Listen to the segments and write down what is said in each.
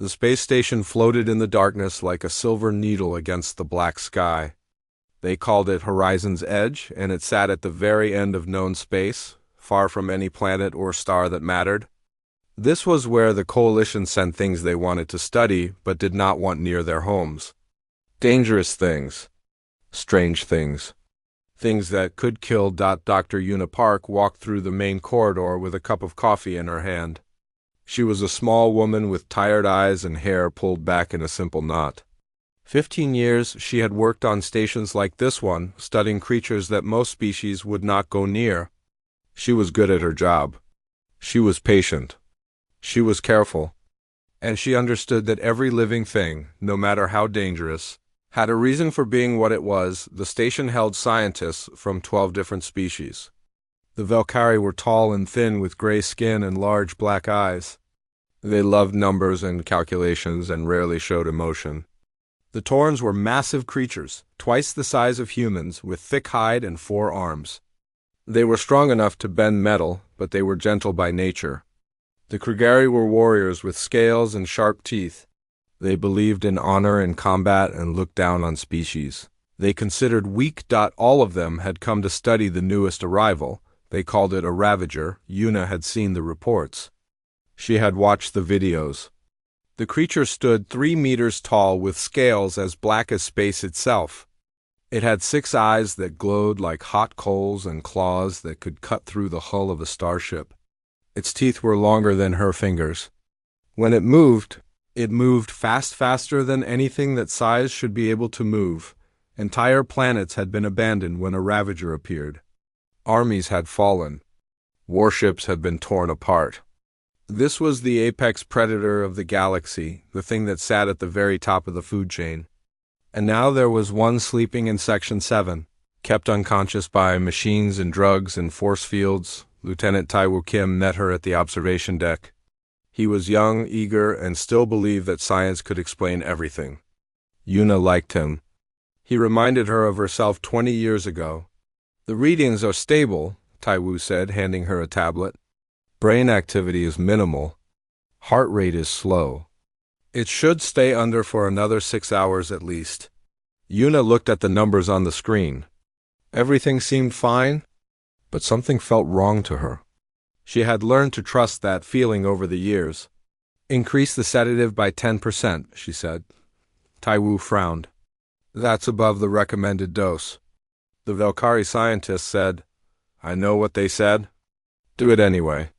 The space station floated in the darkness like a silver needle against the black sky. They called it Horizon's Edge, and it sat at the very end of known space, far from any planet or star that mattered. This was where the Coalition sent things they wanted to study but did not want near their homes. Dangerous things. Strange things. Things that could kill. Dr. Una Park walked through the main corridor with a cup of coffee in her hand. She was a small woman with tired eyes and hair pulled back in a simple knot. 15 years she had worked on stations like this one, studying creatures that most species would not go near. She was good at her job. She was patient. She was careful. And she understood that every living thing, no matter how dangerous, had a reason for being what it was. The station held scientists from 12 different species. The Valkyrie were tall and thin with gray skin and large black eyes. They loved numbers and calculations and rarely showed emotion. The Taurans were massive creatures, twice the size of humans, with thick hide and 4 arms. They were strong enough to bend metal, but they were gentle by nature. The Krigari were warriors with scales and sharp teeth. They believed in honor in combat and looked down on species they considered weak. All of them had come to study the newest arrival. They called it a Ravager. Una had seen the reports. She had watched the videos. The creature stood 3 meters tall with scales as black as space itself. It had 6 eyes that glowed like hot coals and claws that could cut through the hull of a starship. Its teeth were longer than her fingers. When it moved faster than anything that size should be able to move. Entire planets had been abandoned when a Ravager appeared. Armies had fallen. Warships had been torn apart. This was the apex predator of the galaxy, the thing that sat at the very top of the food chain. And now there was one sleeping in Section 7, kept unconscious by machines and drugs and force fields. Lieutenant Taiwu Kim met her at the observation deck. He was young, eager, and still believed that science could explain everything. Una liked him. He reminded her of herself 20 years ago. "The readings are stable," Taiwu said, handing her a tablet. "Brain activity is minimal. Heart rate is slow. It should stay under for another 6 hours at least." Una looked at the numbers on the screen. Everything seemed fine, but something felt wrong to her. She had learned to trust that feeling over the years. "Increase the sedative by 10%, she said. Taiwu frowned. "That's above the recommended dose." The Valkyrie scientist said, "I know what they said. Do it anyway."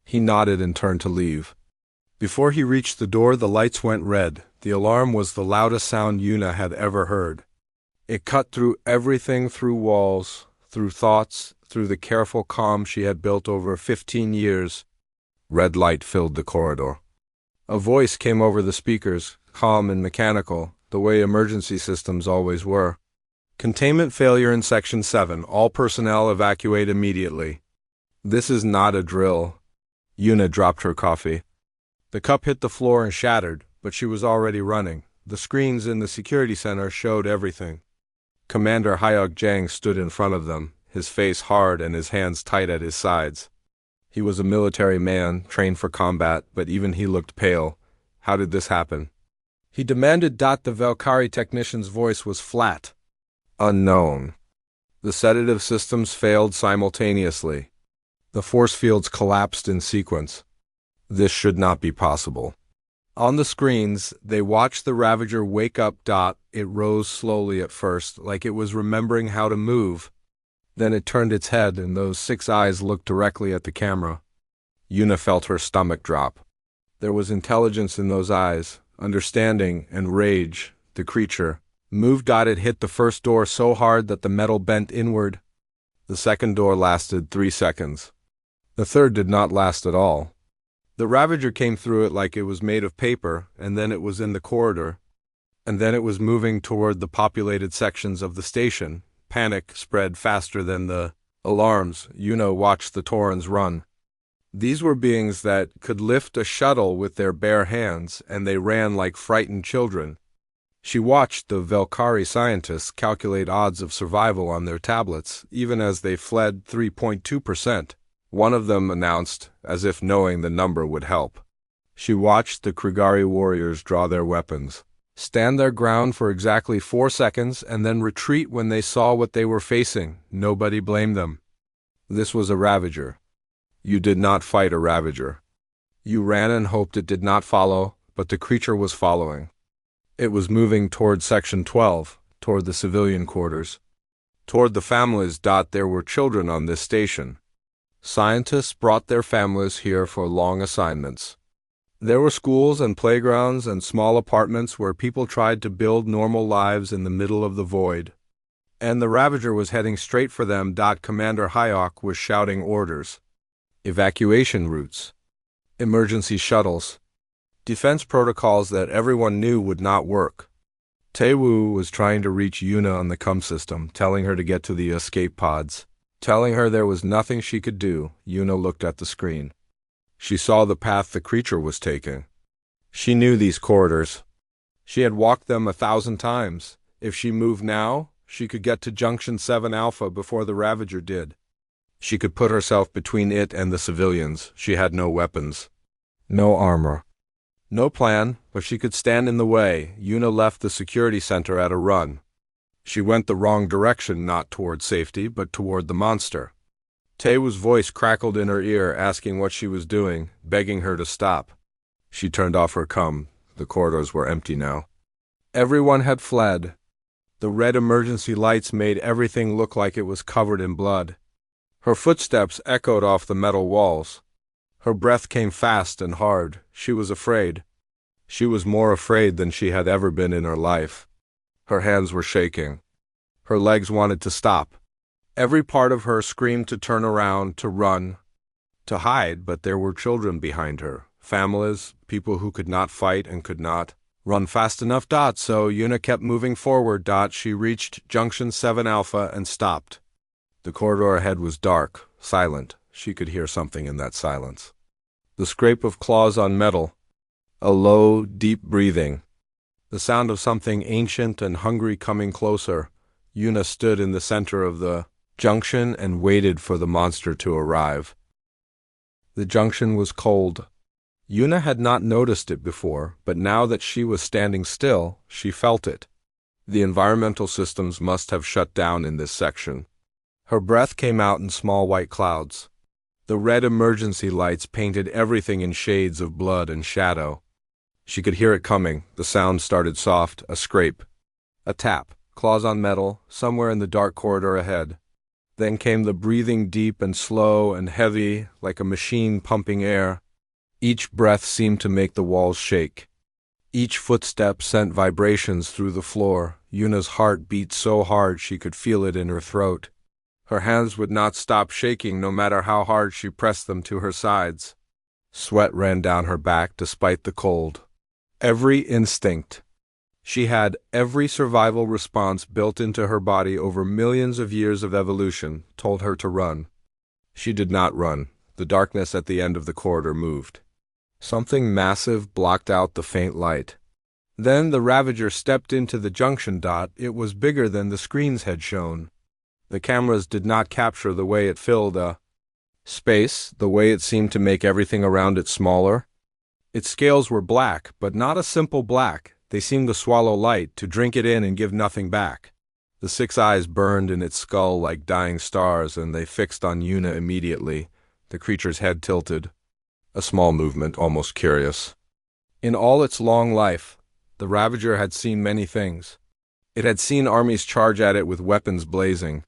He nodded and turned to leave. Before he reached the door, the lights went red. The alarm was the loudest sound Una had ever heard. It cut through everything, through walls, through thoughts, through the careful calm she had built over 15 years. Red light filled the corridor. A voice came over the speakers, calm and mechanical, the way emergency systems always were. "Containment failure in Section 7. All personnel evacuate immediately." "This is not a drill." Una dropped her coffee. The cup hit the floor and shattered, but she was already running. The screens in the security center showed everything. Commander Hyuk Jang stood in front of them, his face hard and his hands tight at his sides. He was a military man, trained for combat, but even he looked pale. How did this happen? He demanded. The Valkyrie technician's voice was flat. "Unknown." The sedative systems failed simultaneously. The force fields collapsed in sequence. This should not be possible. On the screens, they watched the Ravager wake up. It rose slowly at first, like it was remembering how to move. Then it turned its head, and those 6 eyes looked directly at the camera. Una felt her stomach drop. There was intelligence in those eyes, understanding and rage. The creature moved. It hit the first door so hard that the metal bent inward. The second door lasted 3 seconds. The third did not last at all. The Ravager came through it like it was made of paper, and then it was in the corridor. And then it was moving toward the populated sections of the station. Panic spread faster than the alarms. Una watched the Taurans run. These were beings that could lift a shuttle with their bare hands, and they ran like frightened children. She watched the Valkyrie scientists calculate odds of survival on their tablets, even as they fled. 3.2%. One of them announced, as if knowing the number would help. She watched the Krigari warriors draw their weapons, stand their ground for exactly 4 seconds, and then retreat when they saw what they were facing. Nobody blamed them. This was a Ravager. You did not fight a Ravager. You ran and hoped it did not follow, but the creature was following. It was moving toward Section 12, toward the civilian quarters. Toward the families. There were children on this station. Scientists brought their families here for long assignments. There were schools and playgrounds and small apartments where people tried to build normal lives in the middle of the void. And the Ravager was heading straight for them. Commander Hayok was shouting orders. Evacuation routes. Emergency shuttles. Defense protocols that everyone knew would not work. Taewoo was trying to reach Yuna on the CUM system, telling her to get to the escape pods. Telling her there was nothing she could do. Yuna looked at the screen. She saw the path the creature was taking. She knew these corridors. She had walked them 1,000 times. If she moved now, she could get to Junction 7 Alpha before the Ravager did. She could put herself between it and the civilians. She had no weapons. No armor. No plan, but she could stand in the way. Yuna left the security center at a run. She went the wrong direction, not toward safety, but toward the monster. Taewoo's voice crackled in her ear, asking what she was doing, begging her to stop. She turned off her CUM. The corridors were empty now. Everyone had fled. The red emergency lights made everything look like it was covered in blood. Her footsteps echoed off the metal walls. Her breath came fast and hard. She was afraid. She was more afraid than she had ever been in her life. Her hands were shaking. Her legs wanted to stop. Every part of her screamed to turn around, to run, to hide, but there were children behind her, families, people who could not fight and could not run fast enough. So Yuna kept moving forward. She reached Junction 7 Alpha and stopped. The corridor ahead was dark, silent. She could hear something in that silence. The scrape of claws on metal, a low, deep breathing, the sound of something ancient and hungry coming closer. Yuna stood in the center of the junction and waited for the monster to arrive. The junction was cold. Yuna had not noticed it before, but now that she was standing still, she felt it. The environmental systems must have shut down in this section. Her breath came out in small white clouds. The red emergency lights painted everything in shades of blood and shadow. She could hear it coming. The sound started soft, a scrape, a tap, claws on metal, somewhere in the dark corridor ahead. Then came the breathing, deep and slow and heavy, like a machine pumping air. Each breath seemed to make the walls shake. Each footstep sent vibrations through the floor. Yuna's heart beat so hard she could feel it in her throat. Her hands would not stop shaking no matter how hard she pressed them to her sides. Sweat ran down her back despite the cold. Every instinct. She had every survival response built into her body over millions of years of evolution, told her to run. She did not run. The darkness at the end of the corridor moved. Something massive blocked out the faint light. Then the Ravager stepped into the junction. It was bigger than the screens had shown. The cameras did not capture the way it filled space, the way it seemed to make everything around it smaller. Its scales were black, but not a simple black. They seemed to swallow light, to drink it in and give nothing back. The 6 eyes burned in its skull like dying stars, and they fixed on Yuna immediately. The creature's head tilted. A small movement, almost curious. In all its long life, the Ravager had seen many things. It had seen armies charge at it with weapons blazing.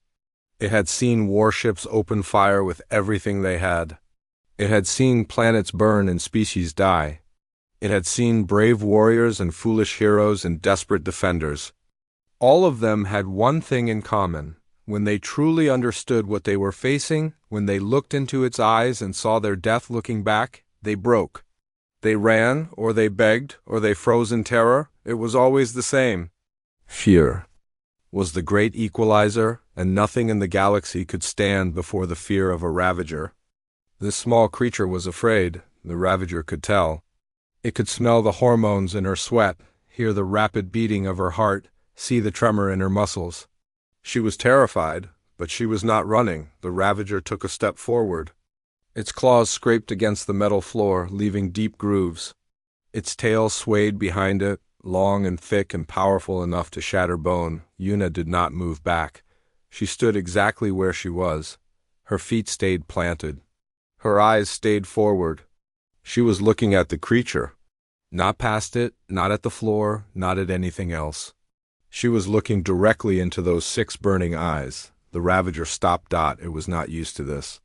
It had seen warships open fire with everything they had. It had seen planets burn and species die. It had seen brave warriors and foolish heroes and desperate defenders. All of them had one thing in common. When they truly understood what they were facing, when they looked into its eyes and saw their death looking back, they broke. They ran, or they begged, or they froze in terror. It was always the same. Fear was the great equalizer, and nothing in the galaxy could stand before the fear of a Ravager. This small creature was afraid. The Ravager could tell. It could smell the hormones in her sweat, hear the rapid beating of her heart, see the tremor in her muscles. She was terrified, but she was not running. The Ravager took a step forward. Its claws scraped against the metal floor, leaving deep grooves. Its tail swayed behind it, long and thick and powerful enough to shatter bone. Yuna did not move back. She stood exactly where she was. Her feet stayed planted. Her eyes stayed forward. She was looking at the creature. Not past it, not at the floor, not at anything else. She was looking directly into those 6 burning eyes. The Ravager stopped. It was not used to this.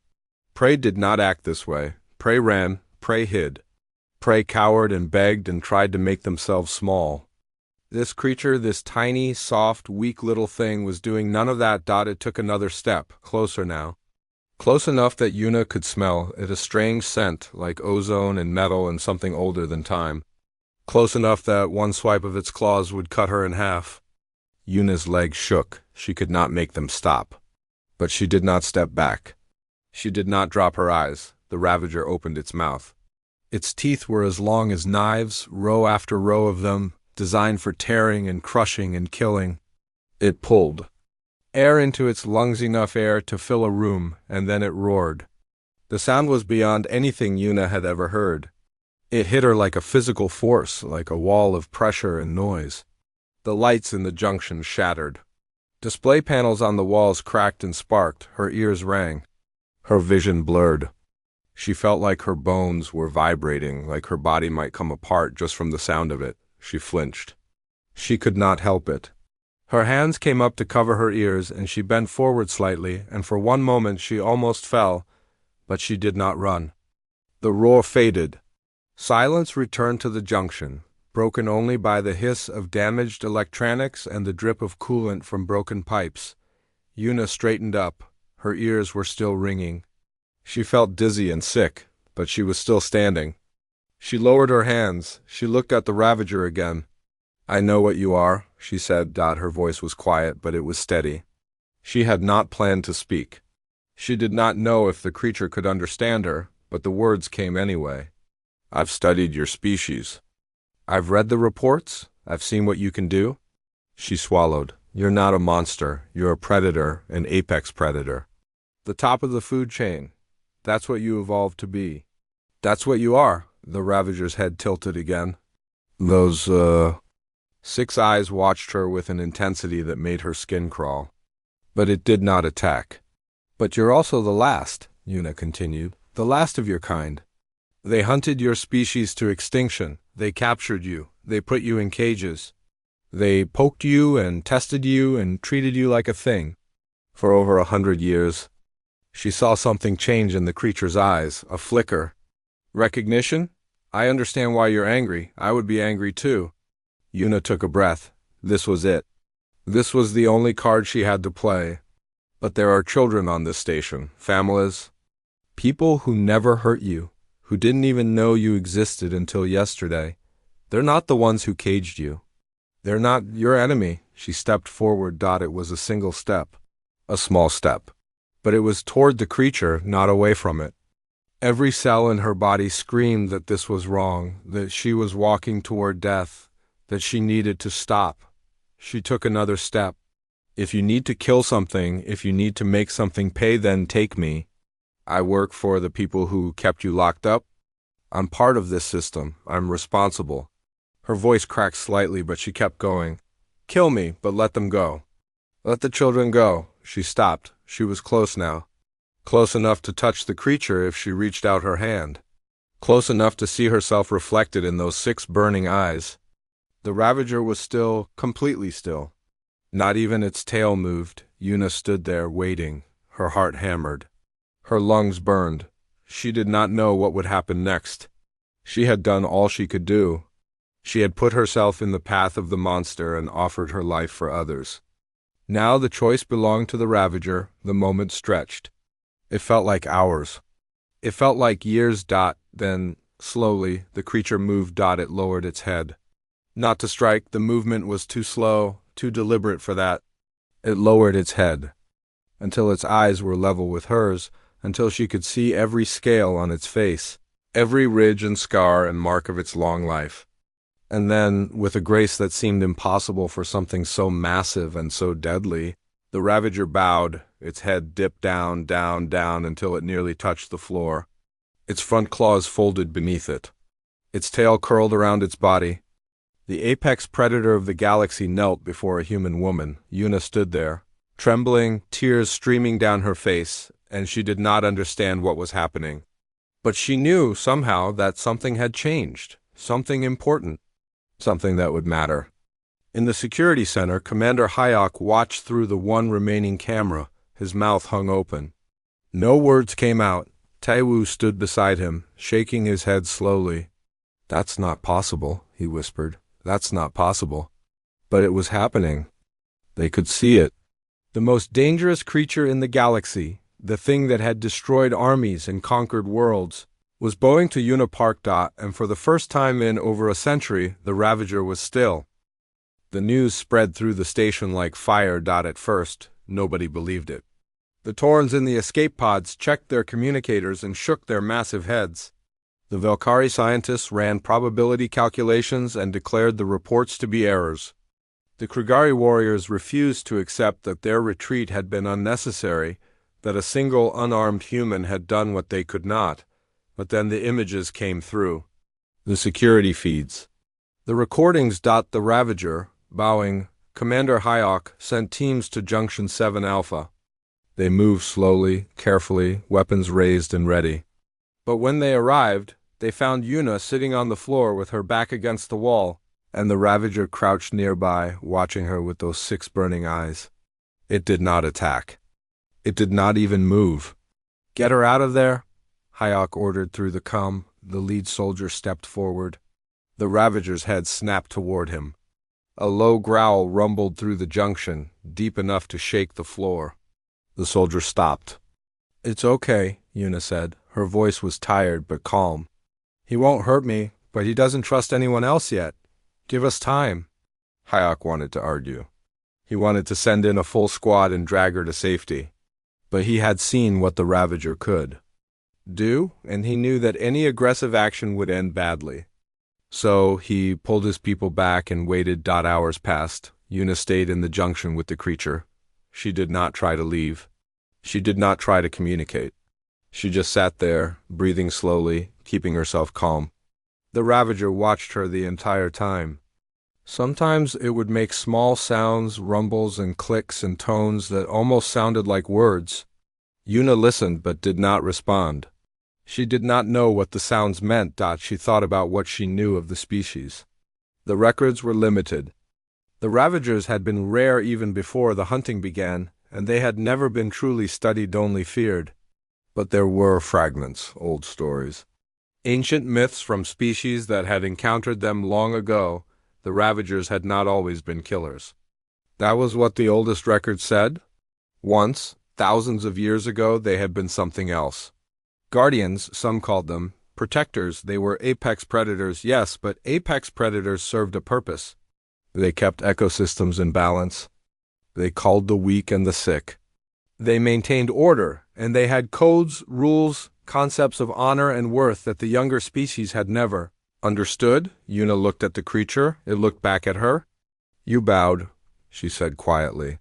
Prey did not act this way. Prey ran, prey hid. Prey cowered and begged and tried to make themselves small. This creature, this tiny, soft, weak little thing, was doing none of that. It took another step, closer now. Close enough that Yuna could smell it, a strange scent, like ozone and metal and something older than time. Close enough that one swipe of its claws would cut her in half. Yuna's legs shook. She could not make them stop. But she did not step back. She did not drop her eyes. The Ravager opened its mouth. Its teeth were as long as knives, row after row of them, designed for tearing and crushing and killing. It pulled air into its lungs, enough air to fill a room, and then it roared. The sound was beyond anything Yuna had ever heard. It hit her like a physical force, like a wall of pressure and noise. The lights in the junction shattered. Display panels on the walls cracked and sparked. Her ears rang. Her vision blurred. She felt like her bones were vibrating, like her body might come apart just from the sound of it. She flinched. She could not help it. Her hands came up to cover her ears, and she bent forward slightly, and for one moment she almost fell, but she did not run. The roar faded. Silence returned to the junction, broken only by the hiss of damaged electronics and the drip of coolant from broken pipes. Yuna straightened up. Her ears were still ringing. She felt dizzy and sick, but she was still standing. She lowered her hands. She looked at the Ravager again. "I know what you are," she said. Her voice was quiet, but it was steady. She had not planned to speak. She did not know if the creature could understand her, but the words came anyway. "I've studied your species. I've read the reports. I've seen what you can do." She swallowed. "You're not a monster. You're a predator, an apex predator. The top of the food chain. That's what you evolved to be. That's what you are." The Ravager's head tilted again. Those, 6 eyes watched her with an intensity that made her skin crawl. But it did not attack. "But you're also the last," Yuna continued. "The last of your kind. They hunted your species to extinction. They captured you. They put you in cages. They poked you and tested you and treated you like a thing. For over 100 years. She saw something change in the creature's eyes, a flicker. "Recognition? I understand why you're angry. I would be angry too." Yuna took a breath. This was it. This was the only card she had to play. But there are children on this station, families. People who never hurt you, who didn't even know you existed until yesterday. They're not the ones who caged you. They're not your enemy. She stepped forward. It was a single step. A small step. But it was toward the creature, not away from it. Every cell in her body screamed that this was wrong, that she was walking toward death, that she needed to stop. She took another step. "If you need to kill something, if you need to make something pay, then take me. I work for the people who kept you locked up. I'm part of this system. I'm responsible." Her voice cracked slightly, but she kept going. "Kill me, but let them go. Let the children go." She stopped. She was close now. Close enough to touch the creature if she reached out her hand. Close enough to see herself reflected in those 6 burning eyes. The Ravager was still, completely still. Not even its tail moved. Yuna stood there, waiting. Her heart hammered. Her lungs burned. She did not know what would happen next. She had done all she could do. She had put herself in the path of the monster and offered her life for others. Now the choice belonged to the Ravager. The moment stretched. It felt like hours. It felt like years. Then, slowly, the creature moved. It lowered its head. Not to strike, the movement was too slow, too deliberate for that. It lowered its head, until its eyes were level with hers, until she could see every scale on its face, every ridge and scar and mark of its long life. And then, with a grace that seemed impossible for something so massive and so deadly, the Ravager bowed. Its head dipped down, down, down until it nearly touched the floor. Its front claws folded beneath it. its tail curled around its body. The apex predator of the galaxy knelt before a human woman. Yuna stood there, trembling, tears streaming down her face, and she did not understand what was happening. But she knew somehow that something had changed, something important, something that would matter. In the security center, Commander Hayok watched through the one remaining camera, his mouth hung open. No words came out. Taiwu stood beside him, shaking his head slowly. "That's not possible," he whispered. "That's not possible." But it was happening. They could see it. The most dangerous creature in the galaxy, the thing that had destroyed armies and conquered worlds, was bowing to Yuna Park. And for the first time in over a century, the Ravager was still. The news spread through the station like fire. At first, nobody believed it. The Torns in the escape pods checked their communicators and shook their massive heads. The Velkari scientists ran probability calculations and declared the reports to be errors. The Krigari warriors refused to accept that their retreat had been unnecessary, that a single unarmed human had done what they could not. But then the images came through. The security feeds. The recordings. The Ravager, bowing, Commander Hayok sent teams to Junction 7 Alpha. They moved slowly, carefully, weapons raised and ready. But when they arrived, they found Yuna sitting on the floor with her back against the wall, and the Ravager crouched nearby, watching her with those 6 burning eyes. It did not attack. It did not even move. "Get her out of there," Hayok ordered through the comm. The lead soldier stepped forward. The Ravager's head snapped toward him. A low growl rumbled through the junction, deep enough to shake the floor. The soldier stopped. "It's okay," Yuna said. Her voice was tired but calm. "He won't hurt me, but he doesn't trust anyone else yet. Give us time." Hayok wanted to argue. He wanted to send in a full squad and drag her to safety. But he had seen what the Ravager could do, and he knew that any aggressive action would end badly. So he pulled his people back and waited. Hours passed. Yuna stayed in the junction with the creature. She did not try to leave. She did not try to communicate. She just sat there, breathing slowly, keeping herself calm. The Ravager watched her the entire time. Sometimes it would make small sounds, rumbles and clicks and tones that almost sounded like words. Yuna listened but did not respond. She did not know what the sounds meant. She thought about what she knew of the species. The records were limited. The Ravagers had been rare even before the hunting began, and they had never been truly studied, only feared. But there were fragments, old stories. Ancient myths from species that had encountered them long ago. The Ravagers had not always been killers. That was what the oldest record said. Once, thousands of years ago, they had been something else. Guardians, some called them. Protectors, they were apex predators, yes, but apex predators served a purpose. They kept ecosystems in balance. They called the weak and the sick. They maintained order, and they had codes, rules, concepts of honor and worth that the younger species had never understood. Yuna looked at the creature. It looked back at her. "You bowed," she said quietly.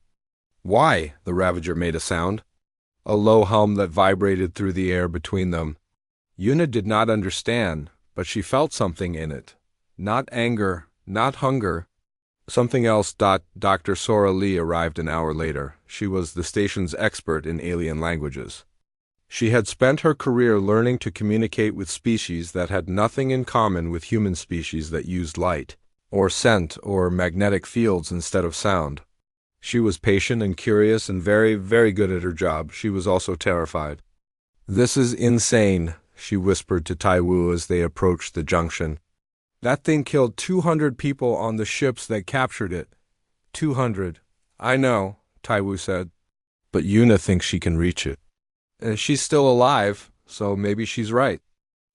"Why?" The Ravager made a sound. A low hum that vibrated through the air between them. Yuna did not understand, but she felt something in it. Not anger, not hunger. Something else. Dr. Sora Lee arrived an hour later. She was the station's expert in alien languages. She had spent her career learning to communicate with species that had nothing in common with human species that used light, or scent, or magnetic fields instead of sound. She was patient and curious and very, very good at her job. She was also terrified. "This is insane," she whispered to Taiwu as they approached the junction. "That thing killed 200 people on the ships that captured it." 200. "I know," Taiwu said. "But Yuna thinks she can reach it. She's still alive, so maybe she's right."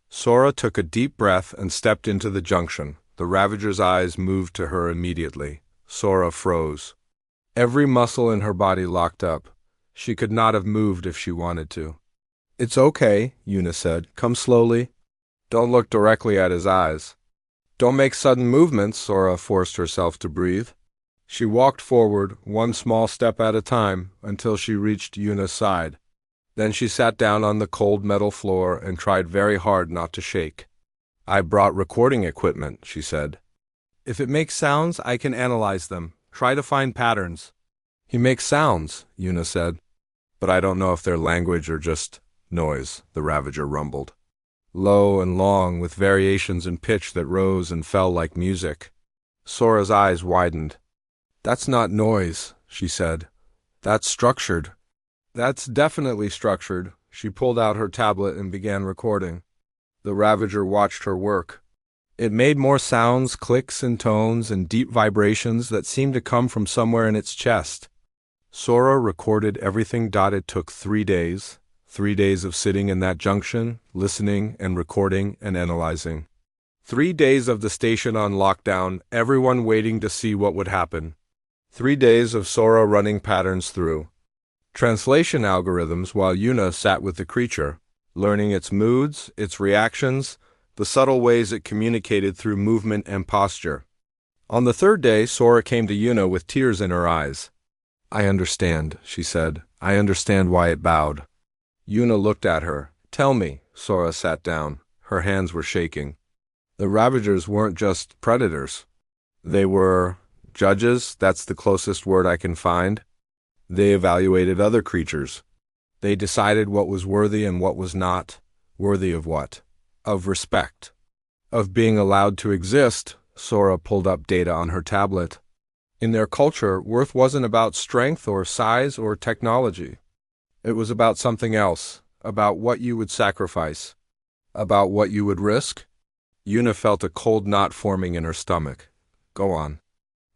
Sora took a deep breath and stepped into the junction. The Ravager's eyes moved to her immediately. Sora froze. Every muscle in her body locked up. She could not have moved if she wanted to. "It's okay," Yuna said. "Come slowly. Don't look directly at his eyes. Don't make sudden movements," Sora forced herself to breathe. She walked forward, one small step at a time, until she reached Yuna's side. Then she sat down on the cold metal floor and tried very hard not to shake. I brought recording equipment, she said. If it makes sounds, I can analyze them. Try to find patterns. He makes sounds, Una said. But I don't know if they're language or just noise, the Ravager rumbled. Low and long, with variations in pitch that rose and fell like music. Sora's eyes widened. That's not noise, she said. That's structured. That's definitely structured. She pulled out her tablet and began recording. The Ravager watched her work. It made more sounds, clicks and tones, and deep vibrations that seemed to come from somewhere in its chest. Sora recorded everything. It took 3 days. 3 days of sitting in that junction, listening and recording and analyzing. 3 days of the station on lockdown, everyone waiting to see what would happen. 3 days of Sora running patterns through translation algorithms while Una sat with the creature, learning its moods, its reactions, the subtle ways it communicated through movement and posture. On the 3rd day, Sora came to Una with tears in her eyes. I understand, she said. I understand why it bowed. Una looked at her. Tell me. Sora sat down. Her hands were shaking. The Ravagers weren't just predators. They were judges, that's the closest word I can find. They evaluated other creatures. They decided what was worthy and what was not. Worthy of what? Of respect. Of being allowed to exist. Sora pulled up data on her tablet. In their culture, worth wasn't about strength or size or technology. It was about something else, about what you would sacrifice, about what you would risk. Una felt a cold knot forming in her stomach. Go on.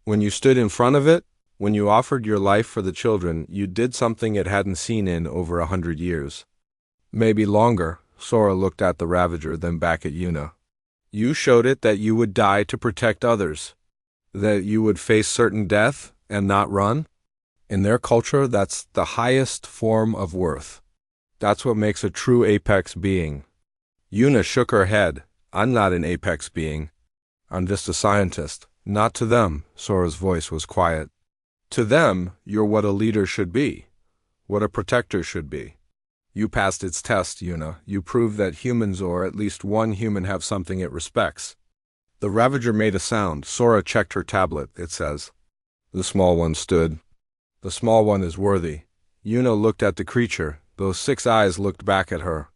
When you stood in front of it, when you offered your life for the children, you did something it hadn't seen in over 100 years. Maybe longer. Sora looked at the Ravager, then back at Una. You showed it that you would die to protect others, that you would face certain death and not run. In their culture, that's the highest form of worth. That's what makes a true apex being. Una shook her head. I'm not an apex being. I'm just a scientist. Not to them, Sora's voice was quiet. To them, you're what a leader should be, what a protector should be. You passed its test, Una. You proved that humans, or at least one human, have something it respects. The Ravager made a sound. Sora checked her tablet, it says. The small one stood. The small one is worthy. Una looked at the creature. Those 6 eyes looked back at her.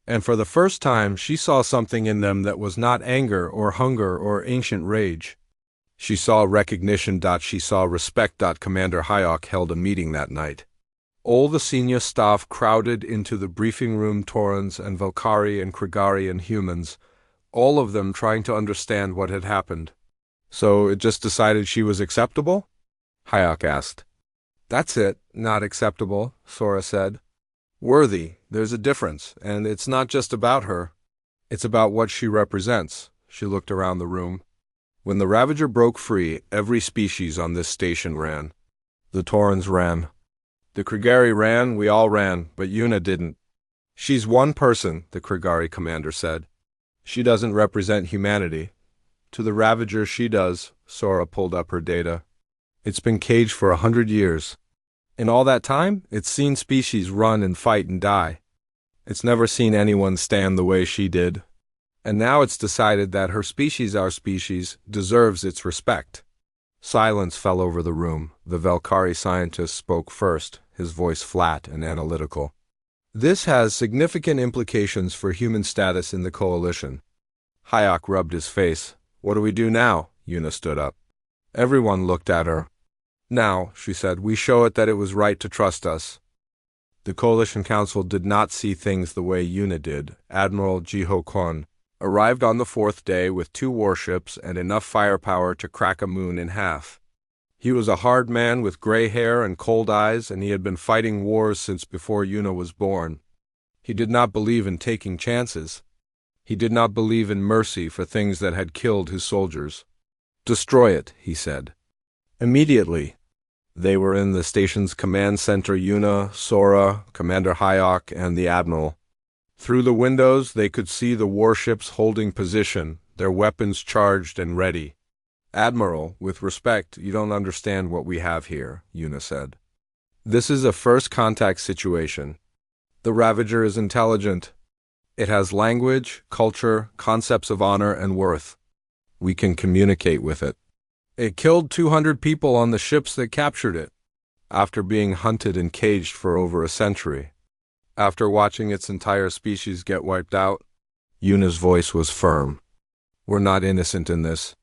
And for the first time, she saw something in them that was not anger or hunger or ancient rage. She saw recognition. She saw respect. Commander Hayok held a meeting that night. All the senior staff crowded into the briefing room, Taurans and Valkyrie and Krigari and humans, all of them trying to understand what had happened. So it just decided she was acceptable? Hayok asked. That's it, not acceptable, Sora said. Worthy, there's a difference, and it's not just about her. It's about what she represents. She looked around the room. When the Ravager broke free, every species on this station ran. The Taurans ran. The Krigari ran, we all ran, but Una didn't. She's one person, the Krigari commander said. She doesn't represent humanity. To the Ravager she does. Sora pulled up her data. It's been caged for 100 years. In all that time, it's seen species run and fight and die. It's never seen anyone stand the way she did. And now it's decided that her species, our species, deserves its respect. Silence fell over the room. The Valkyrie scientist spoke first, his voice flat and analytical. This has significant implications for human status in the coalition. Hayok rubbed his face. What do we do now? Una stood up. Everyone looked at her. Now, she said, we show it that it was right to trust us. The Coalition Council did not see things the way Una did. Admiral Jiho Kwon arrived on the 4th day with 2 warships and enough firepower to crack a moon in half. He was a hard man with gray hair and cold eyes, and he had been fighting wars since before Una was born. He did not believe in taking chances. He did not believe in mercy for things that had killed his soldiers. Destroy it, he said. Immediately. They were in the station's command center. Una, Sora, Commander Hayok, and the Admiral. Through the windows they could see the warships holding position, their weapons charged and ready. Admiral, with respect, you don't understand what we have here, Una said. This is a first contact situation. The Ravager is intelligent. It has language, culture, concepts of honor and worth. We can communicate with it. It killed 200 people on the ships that captured it, after being hunted and caged for over a century. After watching its entire species get wiped out, Yuna's voice was firm. We're not innocent in this.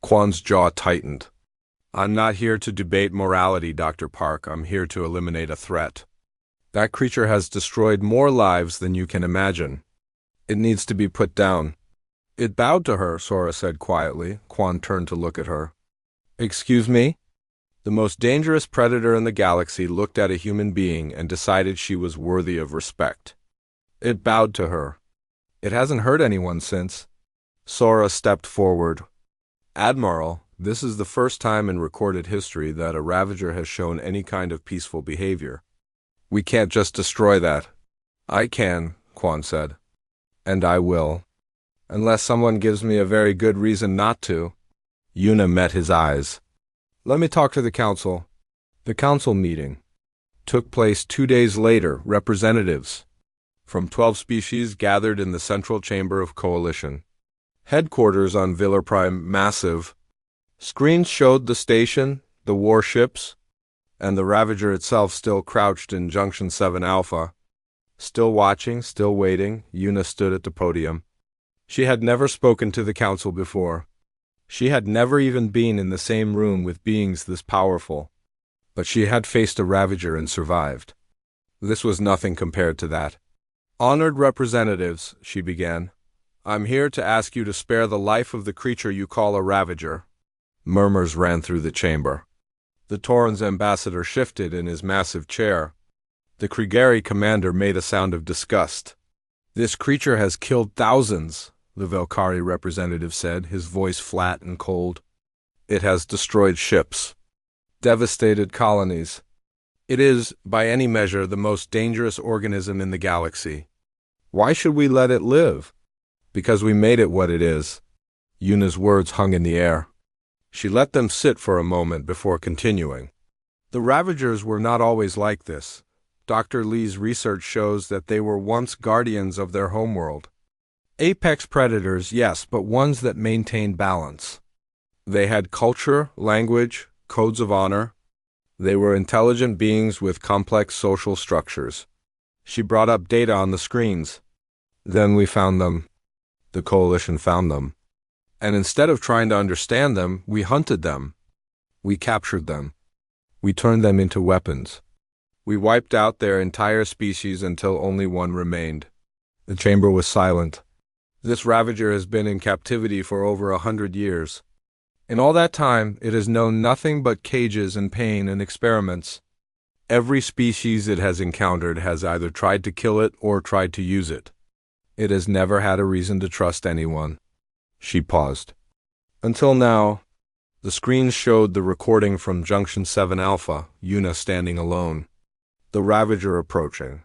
Quan's jaw tightened. I'm not here to debate morality, Dr. Park. I'm here to eliminate a threat. That creature has destroyed more lives than you can imagine. It needs to be put down. It bowed to her, Sora said quietly. Quan turned to look at her. Excuse me? The most dangerous predator in the galaxy looked at a human being and decided she was worthy of respect. It bowed to her. It hasn't hurt anyone since. Sora stepped forward. Admiral, this is the first time in recorded history that a Ravager has shown any kind of peaceful behavior. We can't just destroy that. I can, Quan said. And I will. Unless someone gives me a very good reason not to. Yuna met his eyes. Let me talk to the council. The council meeting took place 2 days later. Representatives from 12 species gathered in the central chamber of Coalition. Headquarters on Villa Prime massive. Screens showed the station, the warships, and the Ravager itself still crouched in Junction 7 Alpha. Still watching, still waiting, Yuna stood at the podium. She had never spoken to the council before. She had never even been in the same room with beings this powerful. But she had faced a Ravager and survived. This was nothing compared to that. Honored representatives, she began. I'm here to ask you to spare the life of the creature you call a Ravager. Murmurs ran through the chamber. The Tauran's ambassador shifted in his massive chair. The Krigari commander made a sound of disgust. This creature has killed thousands, the Velkari representative said, his voice flat and cold. It has destroyed ships, devastated colonies. It is, by any measure, the most dangerous organism in the galaxy. Why should we let it live? Because we made it what it is. Yuna's words hung in the air. She let them sit for a moment before continuing. The Ravagers were not always like this. Dr. Lee's research shows that they were once guardians of their homeworld. Apex predators, yes, but ones that maintained balance. They had culture, language, codes of honor. They were intelligent beings with complex social structures. She brought up data on the screens. Then we found them. The Coalition found them. And instead of trying to understand them, we hunted them. We captured them. We turned them into weapons. We wiped out their entire species until only one remained. The chamber was silent. This Ravager has been in captivity for over 100 years. In all that time, it has known nothing but cages and pain and experiments. Every species it has encountered has either tried to kill it or tried to use it. It has never had a reason to trust anyone. She paused. Until now, the screens showed the recording from Junction 7 Alpha, Yuna standing alone. The Ravager approaching.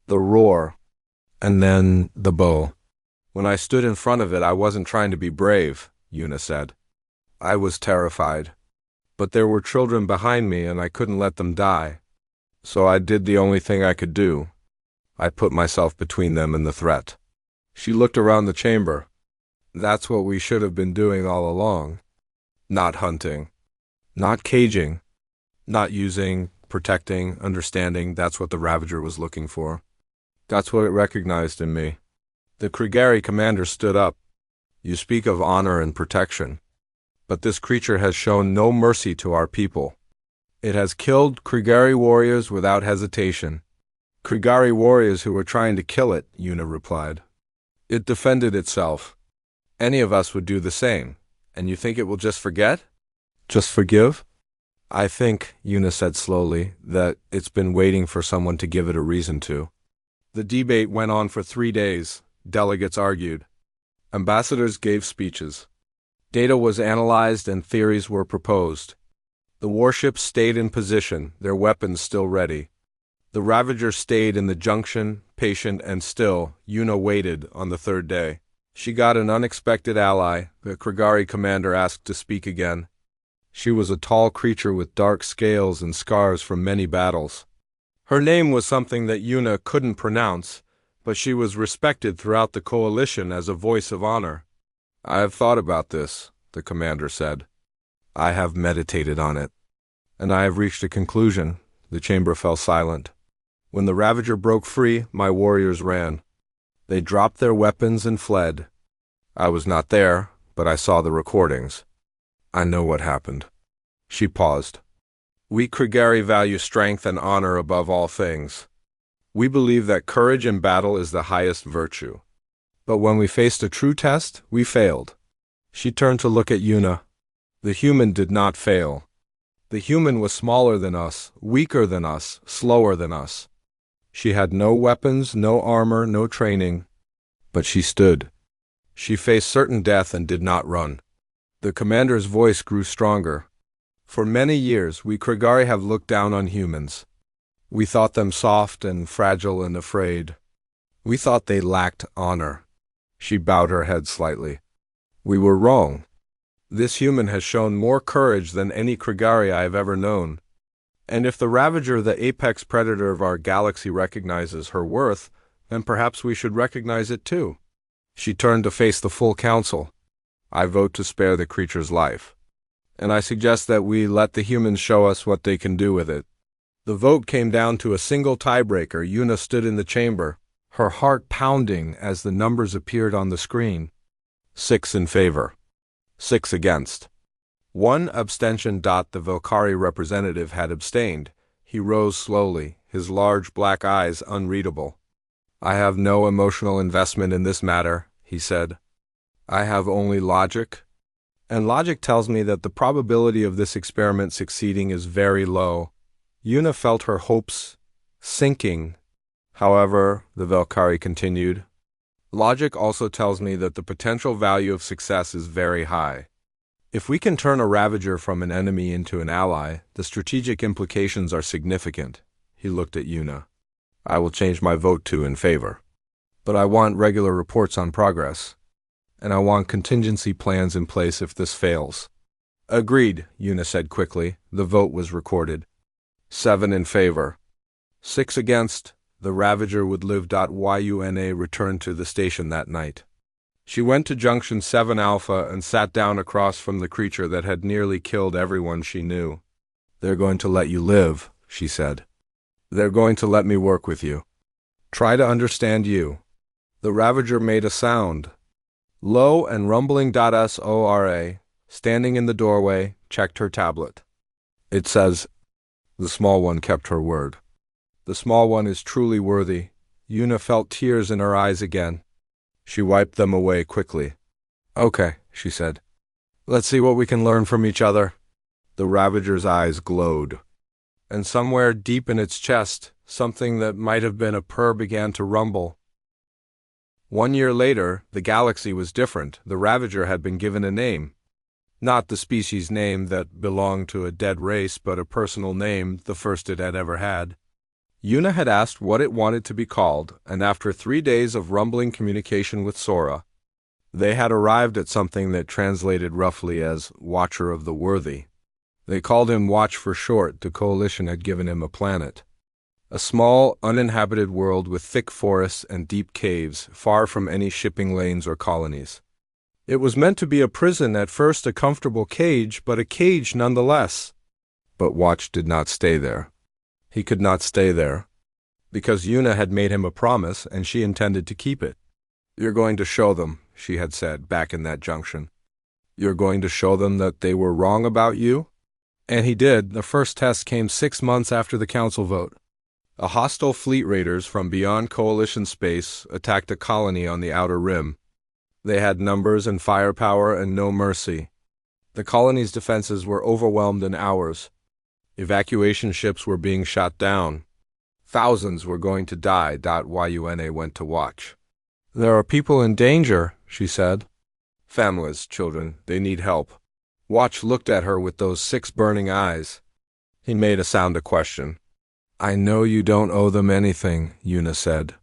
The roar. And then the bow. When I stood in front of it, I wasn't trying to be brave, Yuna said. I was terrified. But there were children behind me and I couldn't let them die. So I did the only thing I could do. I put myself between them and the threat. She looked around the chamber. That's what we should have been doing all along. Not hunting. Not caging. Not using, protecting, understanding. That's what the Ravager was looking for. That's what it recognized in me. The Krigari commander stood up. You speak of honor and protection. But this creature has shown no mercy to our people. It has killed Krigari warriors without hesitation. Krigari warriors who were trying to kill it, Yuna replied. It defended itself. Any of us would do the same. And you think it will just forget? Just forgive? I think, Yuna said slowly, that it's been waiting for someone to give it a reason to. The debate went on for 3 days. Delegates argued. Ambassadors gave speeches. Data was analyzed and theories were proposed. The warships stayed in position, their weapons still ready. The Ravager stayed in the junction, patient and still. Yuna waited on the 3rd day. She got an unexpected ally. The Krigari commander asked to speak again. She was a tall creature with dark scales and scars from many battles. Her name was something that Yuna couldn't pronounce. but she was respected throughout the coalition as a voice of honor. "I have thought about this," the commander said. "I have meditated on it, and I have reached a conclusion." The chamber fell silent. When the Ravager broke free, my warriors ran. They dropped their weapons and fled. I was not there, but I saw the recordings. I know what happened. She paused. "We Krigari value strength and honor above all things. We believe that courage in battle is the highest virtue. But when we faced a true test, we failed." She turned to look at Yuna. The human did not fail. The human was smaller than us, weaker than us, slower than us. She had no weapons, no armor, no training. But she stood. She faced certain death and did not run. The commander's voice grew stronger. "For many years, we Krigari have looked down on humans. We thought them soft and fragile and afraid. We thought they lacked honor." She bowed her head slightly. "We were wrong. This human has shown more courage than any Krigari I have ever known. And if the Ravager, the apex predator of our galaxy, recognizes her worth, then perhaps we should recognize it too." She turned to face the full council. "I vote to spare the creature's life. And I suggest that we let the humans show us what they can do with it." The vote came down to a single tiebreaker. Yuna stood in the chamber, her heart pounding as the numbers appeared on the screen. 6 in favor. 6 against. 1 abstention. The Valkyrie representative had abstained. He rose slowly, his large black eyes unreadable. "I have no emotional investment in this matter," he said. "I have only logic. And logic tells me that the probability of this experiment succeeding is very low." Yuna felt her hopes sinking. "However," the Valkyrie continued, "logic also tells me that the potential value of success is very high. If we can turn a Ravager from an enemy into an ally, the strategic implications are significant." He looked at Yuna. "I will change my vote to in favor. But I want regular reports on progress. And I want contingency plans in place if this fails." "Agreed," Yuna said quickly. The vote was recorded. 7 in favor. 6 against. The Ravager would live. Yuna returned to the station that night. She went to Junction 7 Alpha and sat down across from the creature that had nearly killed everyone she knew. "They're going to let you live," she said. "They're going to let me work with you. Try to understand you." The Ravager made a sound. Low and rumbling. Sora, standing in the doorway, checked her tablet. "It says," the small one kept her word. "The small one is truly worthy." Yuna felt tears in her eyes again. She wiped them away quickly. "Okay," she said. "Let's see what we can learn from each other." The Ravager's eyes glowed. And somewhere deep in its chest, something that might have been a purr began to rumble. 1 year later, the galaxy was different. The Ravager had been given a name. Not the species name that belonged to a dead race, but a personal name, the first it had ever had. Yuna had asked what it wanted to be called, and after 3 days of rumbling communication with Sora, they had arrived at something that translated roughly as Watcher of the Worthy. They called him Watch for short. The Coalition had given him a planet. A small, uninhabited world with thick forests and deep caves, far from any shipping lanes or colonies. It was meant to be a prison at first, a comfortable cage, but a cage nonetheless. But Watch did not stay there. He could not stay there, because Yuna had made him a promise, and she intended to keep it. "You're going to show them," she had said back in that junction. "You're going to show them that they were wrong about you?" And he did. The first test came 6 months after the council vote. A hostile fleet raiders from beyond Coalition space attacked a colony on the outer rim. They had numbers and firepower and no mercy. The colony's defenses were overwhelmed in hours. Evacuation ships were being shot down. Thousands were going to die. Yuna went to Watch. "There are people in danger," she said. "Families, children, they need help." Watch looked at her with those 6 burning eyes. He made a sound of question. "I know you don't owe them anything," Yuna said.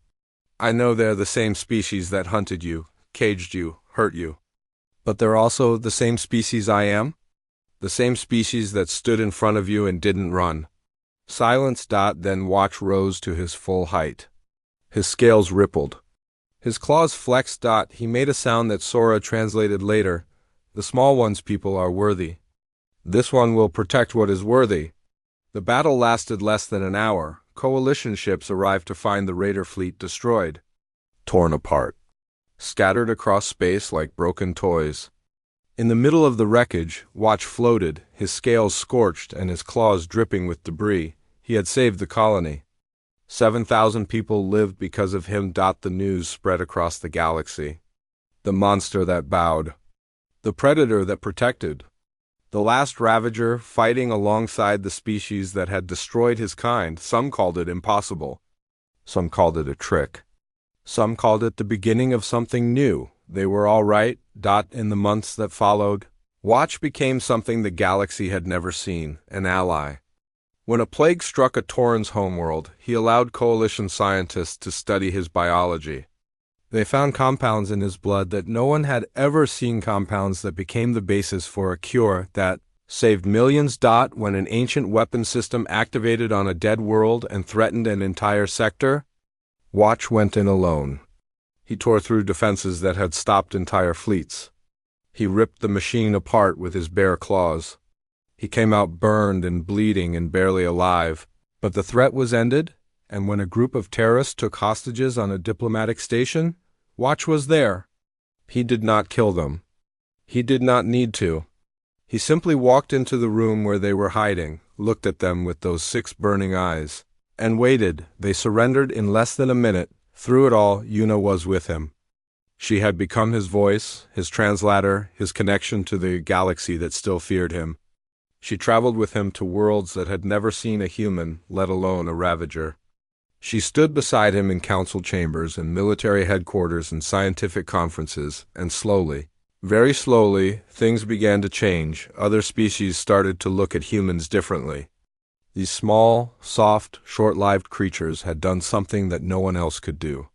"I know they're the same species that hunted you, caged you, hurt you. But they're also the same species I am? The same species that stood in front of you and didn't run." Silence. Then Watch rose to his full height. His scales rippled. His claws flexed. He made a sound that Sora translated later. The small ones, people, are worthy. This one will protect what is worthy. The battle lasted less than an hour. Coalition ships arrived to find the raider fleet destroyed, torn apart, scattered across space like broken toys. In the middle of the wreckage, Watch floated, his scales scorched and his claws dripping with debris. He had saved the colony. 7,000 people lived because of him. The news spread across the galaxy. The monster that bowed. The predator that protected. The last Ravager fighting alongside the species that had destroyed his kind. Some called it impossible. Some called it a trick. Some called it the beginning of something new. They were all right. In the months that followed, Watch became something the galaxy had never seen, an ally. When a plague struck a Tauren's homeworld, he allowed Coalition scientists to study his biology. They found compounds in his blood that no one had ever seen, compounds that became the basis for a cure that saved millions. When an ancient weapon system activated on a dead world and threatened an entire sector, Watch went in alone. He tore through defenses that had stopped entire fleets. He ripped the machine apart with his bare claws. He came out burned and bleeding and barely alive, but the threat was ended, and when a group of terrorists took hostages on a diplomatic station, Watch was there. He did not kill them. He did not need to. He simply walked into the room where they were hiding, looked at them with those 6 burning eyes, and waited. They surrendered in less than a minute. Through it all, Yuna was with him. She had become his voice, his translator, his connection to the galaxy that still feared him. She traveled with him to worlds that had never seen a human, let alone a Ravager. She stood beside him in council chambers and military headquarters and scientific conferences, and slowly, very slowly, things began to change. Other species started to look at humans differently. These small, soft, short-lived creatures had done something that no one else could do.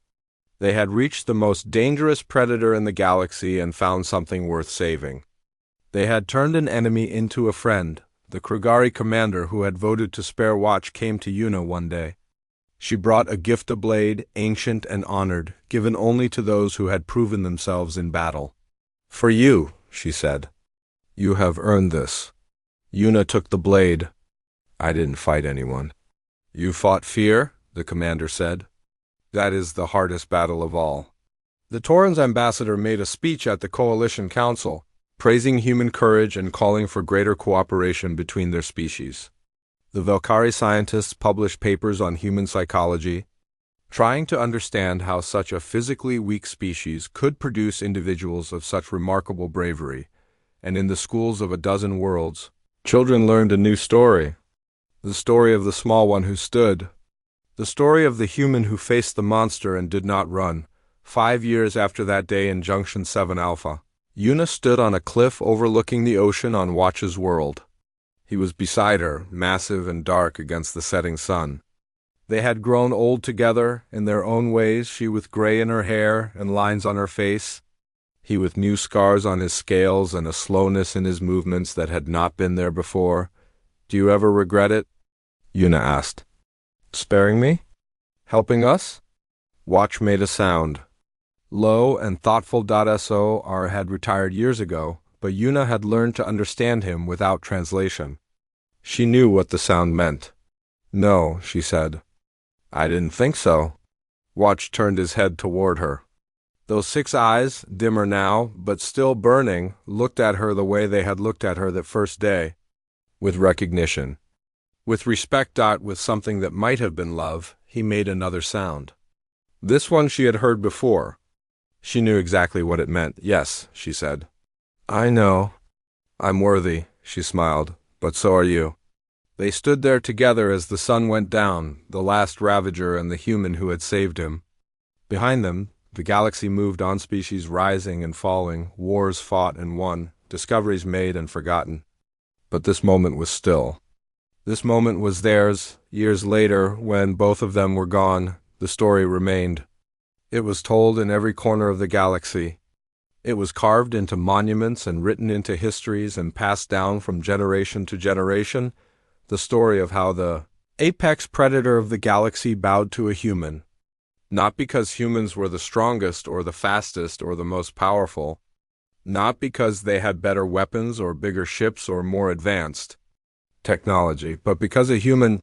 They had reached the most dangerous predator in the galaxy and found something worth saving. They had turned an enemy into a friend. The Krigari commander who had voted to spare Watch came to Yuna one day. She brought a gift, a blade, ancient and honored, given only to those who had proven themselves in battle. "For you," she said. "You have earned this." Yuna took the blade. "I didn't fight anyone." "You fought fear," the commander said. "That is the hardest battle of all." The Tauren's ambassador made a speech at the Coalition Council, praising human courage and calling for greater cooperation between their species. The Valkyrie scientists published papers on human psychology, trying to understand how such a physically weak species could produce individuals of such remarkable bravery, and in the schools of a dozen worlds, children learned a new story. The story of the small one who stood. The story of the human who faced the monster and did not run. 5 years after that day in Junction 7 Alpha, Yuna stood on a cliff overlooking the ocean on Watch's world. He was beside her, massive and dark against the setting sun. They had grown old together, in their own ways, she with gray in her hair and lines on her face, he with new scars on his scales and a slowness in his movements that had not been there before. "Do you ever regret it?" Yuna asked. "Sparing me? Helping us?" Watch made a sound. Low and thoughtful. SOR had retired years ago, but Yuna had learned to understand him without translation. She knew what the sound meant. "No," she said. "I didn't think so." Watch turned his head toward her. Those 6 eyes, dimmer now, but still burning, looked at her the way they had looked at her that first day. With recognition. With respect. With something that might have been love, he made another sound. This one she had heard before. She knew exactly what it meant. "Yes," she said. "I know. I'm worthy," she smiled, "but so are you." They stood there together as the sun went down, the last Ravager and the human who had saved him. Behind them, the galaxy moved on, species rising and falling, wars fought and won, discoveries made and forgotten. But this moment was still. This moment was theirs. Years later, when both of them were gone, the story remained. It was told in every corner of the galaxy. It was carved into monuments and written into histories and passed down from generation to generation, the story of how the apex predator of the galaxy bowed to a human, Not because humans were the strongest or the fastest or the most powerful, not because they had better weapons or bigger ships or more advanced technology, but because a human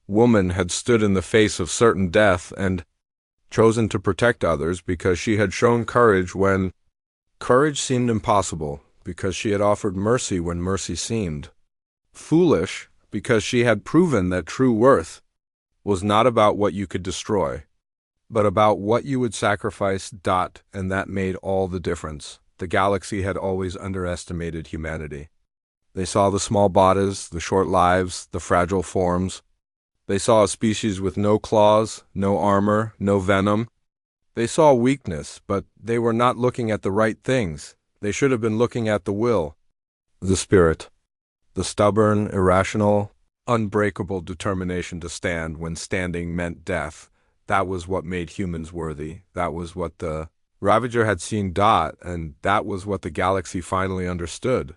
woman had stood in the face of certain death and chosen to protect others because she had shown courage when courage seemed impossible, because she had offered mercy when mercy seemed foolish, because she had proven that true worth was not about what you could destroy, but about what you would sacrifice. And that made all the difference. The galaxy had always underestimated humanity. They saw the small bodies, the short lives, the fragile forms. They saw a species with no claws, no armor, no venom. They saw weakness, but they were not looking at the right things. They should have been looking at the will, the spirit, the stubborn, irrational, unbreakable determination to stand when standing meant death. That was what made humans worthy. That was what the Ravager had seen. And that was what the galaxy finally understood.